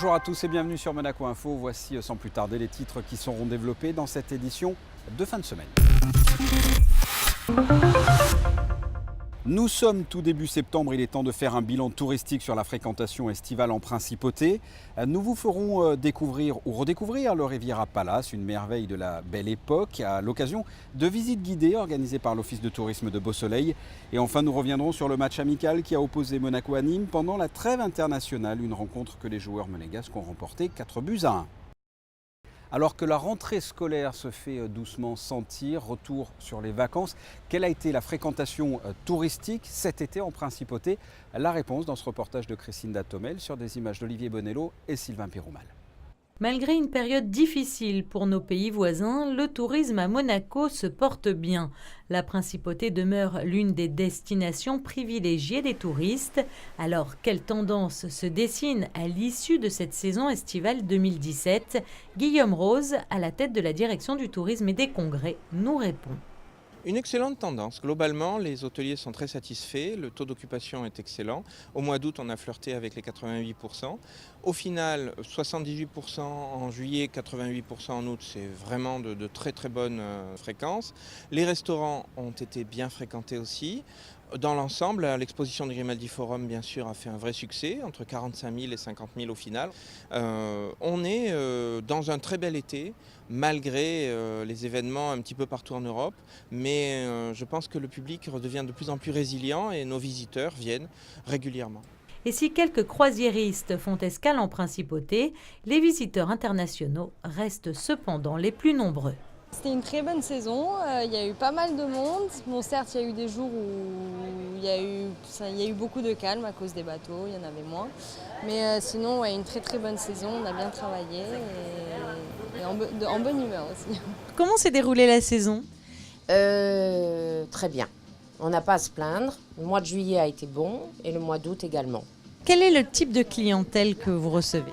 Bonjour à tous et bienvenue sur Monaco Info. Voici sans plus tarder les titres qui seront développés dans cette édition de fin de semaine. Nous sommes tout début septembre, il est temps de faire un bilan touristique sur la fréquentation estivale en Principauté. Nous vous ferons découvrir ou redécouvrir le Riviera Palace, une merveille de la belle époque, à l'occasion de visites guidées organisées par l'Office de tourisme de Beausoleil. Et enfin, nous reviendrons sur le match amical qui a opposé Monaco à Nîmes pendant la trêve internationale, une rencontre que les joueurs monégasques ont remporté 4-1. Alors que la rentrée scolaire se fait doucement sentir, retour sur les vacances, quelle a été la fréquentation touristique cet été en Principauté? La réponse dans ce reportage de Christine Datomel sur des images d'Olivier Bonello et Sylvain Piroumal. Malgré une période difficile pour nos pays voisins, le tourisme à Monaco se porte bien. La Principauté demeure l'une des destinations privilégiées des touristes. Alors, quelle tendance se dessine à l'issue de cette saison estivale 2017? Guillaume Rose, à la tête de la direction du tourisme et des congrès, nous répond. Une excellente tendance. Globalement, les hôteliers sont très satisfaits, le taux d'occupation est excellent. Au mois d'août, on a flirté avec les 88%. Au final, 78% en juillet, 88% en août, c'est vraiment de très très bonnes fréquences. Les restaurants ont été bien fréquentés aussi. Dans l'ensemble, l'exposition du Grimaldi Forum, bien sûr, a fait un vrai succès, entre 45 000 et 50 000 au final. On est dans un très bel été, malgré les événements un petit peu partout en Europe. Mais je pense que le public redevient de plus en plus résilient et nos visiteurs viennent régulièrement. Et si quelques croisiéristes font escale en Principauté, les visiteurs internationaux restent cependant les plus nombreux. C'était une très bonne saison, il y a eu pas mal de monde. Bon, certes, il y a eu des jours où il y a eu beaucoup de calme à cause des bateaux, il y en avait moins. Mais sinon, ouais, une très très bonne saison, on a bien travaillé et en bonne humeur aussi. Comment s'est déroulée la saison ? Très bien. On n'a pas à se plaindre. Le mois de juillet a été bon et le mois d'août également. Quel est le type de clientèle que vous recevez ?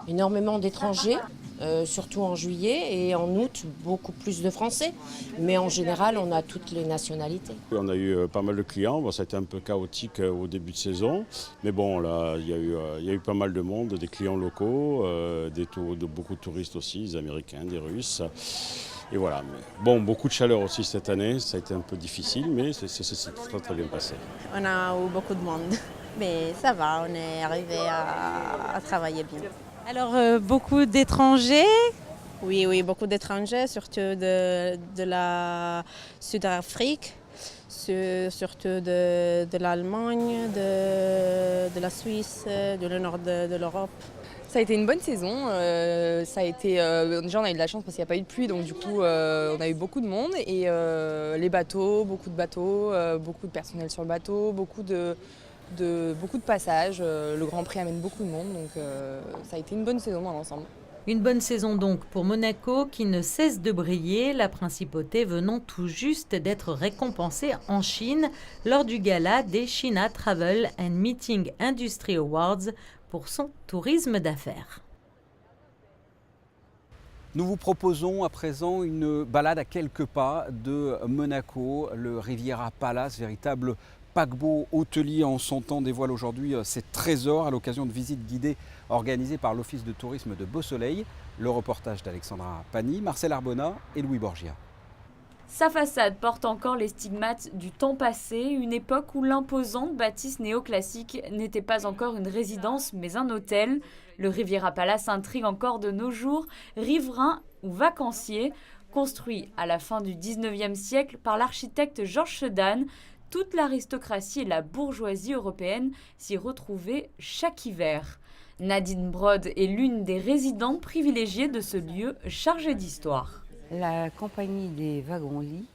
Énormément d'étrangers, surtout en juillet, et en août, beaucoup plus de Français. Mais en général, on a toutes les nationalités. On a eu pas mal de clients. Bon, ça a été un peu chaotique au début de saison. Mais bon, là, il y a eu pas mal de monde, des clients locaux, beaucoup de touristes aussi, des Américains, des Russes. Et voilà. Bon, beaucoup de chaleur aussi cette année. Ça a été un peu difficile, mais c'est très très bien passé. On a eu beaucoup de monde. Mais ça va, on est arrivé à travailler bien. Alors, beaucoup d'étrangers ? Oui, beaucoup d'étrangers, surtout de la Sud-Afrique, surtout de l'Allemagne, de la Suisse, du nord de l'Europe. Ça a été une bonne saison. Déjà, on a eu de la chance parce qu'il n'y a pas eu de pluie, donc du coup, on a eu beaucoup de monde. Et les bateaux, beaucoup de personnel sur le bateau, beaucoup de passages. Le Grand Prix amène beaucoup de monde, donc ça a été une bonne saison dans l'ensemble. Une bonne saison donc pour Monaco qui ne cesse de briller, la Principauté venant tout juste d'être récompensée en Chine lors du gala des China Travel and Meeting Industry Awards pour son tourisme d'affaires. Nous vous proposons à présent une balade à quelques pas de Monaco, le Riviera Palace, véritable paquebot hôtelier en son temps dévoile aujourd'hui ses trésors à l'occasion de visites guidées organisées par l'Office de tourisme de Beausoleil. Le reportage d'Alexandra Pani, Marcel Arbona et Louis Borgia. Sa façade porte encore les stigmates du temps passé, une époque où l'imposante bâtisse néoclassique n'était pas encore une résidence mais un hôtel. Le Riviera Palace intrigue encore de nos jours, riverains ou vacanciers. Construit à la fin du 19e siècle par l'architecte Georges Sedan, toute l'aristocratie et la bourgeoisie européenne s'y retrouvaient chaque hiver. Nadine Brod est l'une des résidentes privilégiées de ce lieu chargé d'histoire. La compagnie des wagons-lits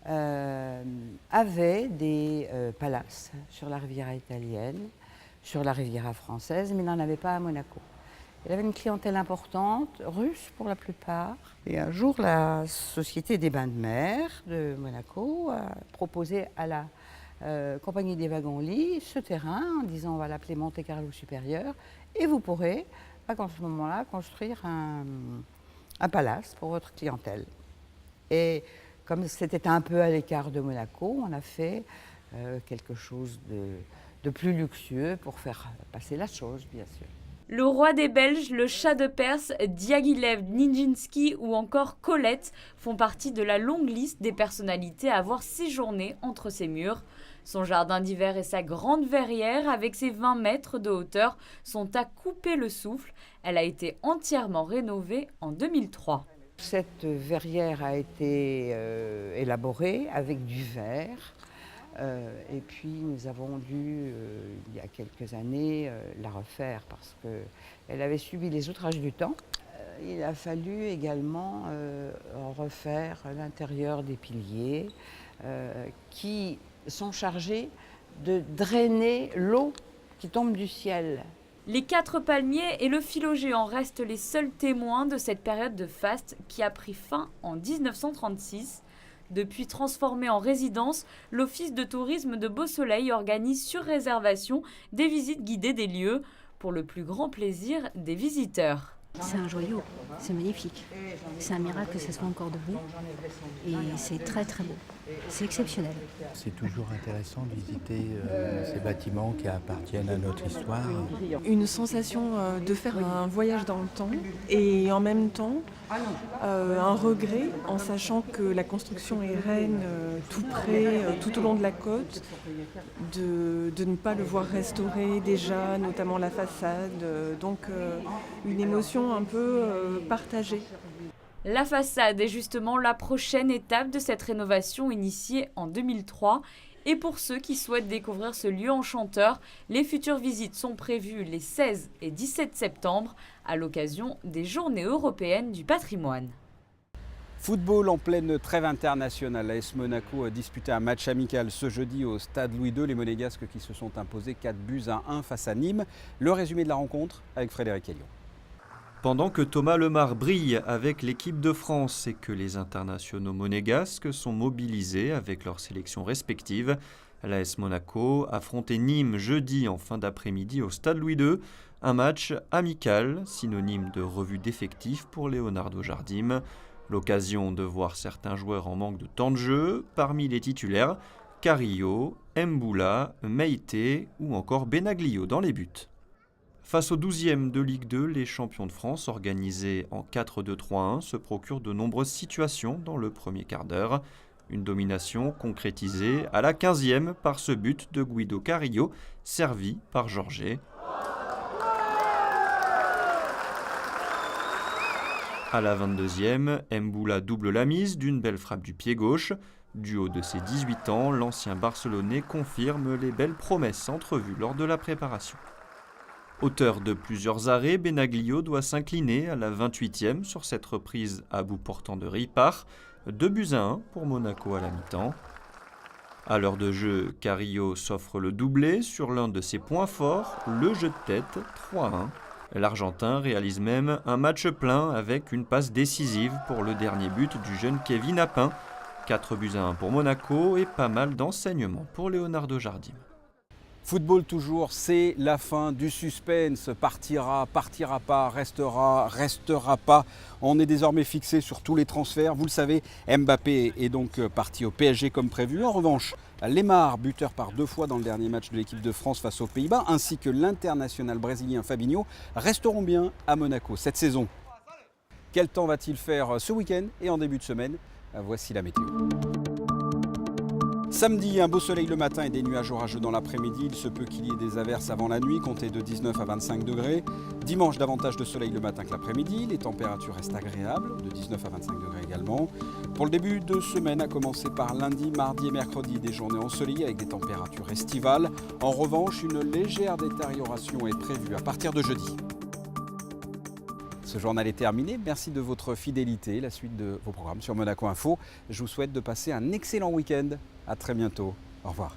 avait des palaces sur la Riviera italienne, sur la Riviera française, mais n'en avait pas à Monaco. Elle avait une clientèle importante, russe pour la plupart. Et un jour, la Société des bains de mer de Monaco a proposé à la compagnie des wagons-lits ce terrain en disant on va l'appeler Monte Carlo Supérieur et vous pourrez, à ce moment-là, construire un palace pour votre clientèle. Et comme c'était un peu à l'écart de Monaco, on a fait quelque chose de plus luxueux pour faire passer la chose, bien sûr. Le roi des Belges, le Shah de Perse, Diaghilev, Nijinsky ou encore Colette font partie de la longue liste des personnalités à avoir séjourné entre ces murs. Son jardin d'hiver et sa grande verrière, avec ses 20 mètres de hauteur, sont à couper le souffle. Elle a été entièrement rénovée en 2003. Cette verrière a été élaborée avec du verre. Et puis nous avons dû, il y a quelques années, la refaire parce qu'elle avait subi les outrages du temps. Il a fallu également refaire l'intérieur des piliers qui sont chargés de drainer l'eau qui tombe du ciel. Les 4 palmiers et le phylogéant restent les seuls témoins de cette période de faste qui a pris fin en 1936. Depuis transformé en résidence, l'Office de tourisme de Beausoleil organise sur réservation des visites guidées des lieux pour le plus grand plaisir des visiteurs. C'est un joyau, c'est magnifique. C'est un miracle que ce soit encore debout et c'est très très beau. C'est exceptionnel. C'est toujours intéressant de visiter ces bâtiments qui appartiennent à notre histoire. Une sensation de faire un voyage dans le temps et en même temps un regret en sachant que la construction est reine tout près, tout au long de la côte, de ne pas le voir restauré déjà, notamment la façade. Donc une émotion un peu partagée. La façade est justement la prochaine étape de cette rénovation initiée en 2003. Et pour ceux qui souhaitent découvrir ce lieu enchanteur, les futures visites sont prévues les 16 et 17 septembre à l'occasion des Journées européennes du patrimoine. Football en pleine trêve internationale. L'AS Monaco a disputé un match amical ce jeudi au stade Louis II. Les Monégasques qui se sont imposés 4-1 face à Nîmes. Le résumé de la rencontre avec Frédéric Elliot. Pendant que Thomas Lemar brille avec l'équipe de France et que les internationaux monégasques sont mobilisés avec leurs sélections respectives, l'AS Monaco affrontait Nîmes jeudi en fin d'après-midi au stade Louis II. Un match amical, synonyme de revue d'effectifs pour Leonardo Jardim. L'occasion de voir certains joueurs en manque de temps de jeu, parmi les titulaires, Carrillo, Mboula, Meïté ou encore Benaglio dans les buts. Face au 12e de Ligue 2, les champions de France, organisés en 4-2-3-1, se procurent de nombreuses situations dans le premier quart d'heure. Une domination concrétisée à la 15e par ce but de Guido Carrillo, servi par Jorge. À la 22e, Mboula double la mise d'une belle frappe du pied gauche. Du haut de ses 18 ans, l'ancien Barcelonais confirme les belles promesses entrevues lors de la préparation. Auteur de plusieurs arrêts, Benaglio doit s'incliner à la 28e sur cette reprise à bout portant de Ripart. 2-1 pour Monaco à la mi-temps. À l'heure de jeu, Carrillo s'offre le doublé sur l'un de ses points forts, le jeu de tête, 3-1. L'Argentin réalise même un match plein avec une passe décisive pour le dernier but du jeune Kevin Appin. 4-1 pour Monaco et pas mal d'enseignements pour Leonardo Jardim. Football toujours, c'est la fin du suspense. Partira, partira pas, restera, restera pas. On est désormais fixé sur tous les transferts. Vous le savez, Mbappé est donc parti au PSG comme prévu. En revanche, Lemar, buteur par 2 fois dans le dernier match de l'équipe de France face aux Pays-Bas, ainsi que l'international brésilien Fabinho, resteront bien à Monaco cette saison. Quel temps va-t-il faire ce week-end et en début de semaine? Voici la météo. Samedi, un beau soleil le matin et des nuages orageux dans l'après-midi. Il se peut qu'il y ait des averses avant la nuit, comptez de 19 à 25 degrés. Dimanche, davantage de soleil le matin que l'après-midi. Les températures restent agréables, de 19 à 25 degrés également. Pour le début de semaine, à commencer par lundi, mardi et mercredi, des journées ensoleillées avec des températures estivales. En revanche, une légère détérioration est prévue à partir de jeudi. Ce journal est terminé. Merci de votre fidélité. La suite de vos programmes sur Monaco Info. Je vous souhaite de passer un excellent week-end. À très bientôt. Au revoir.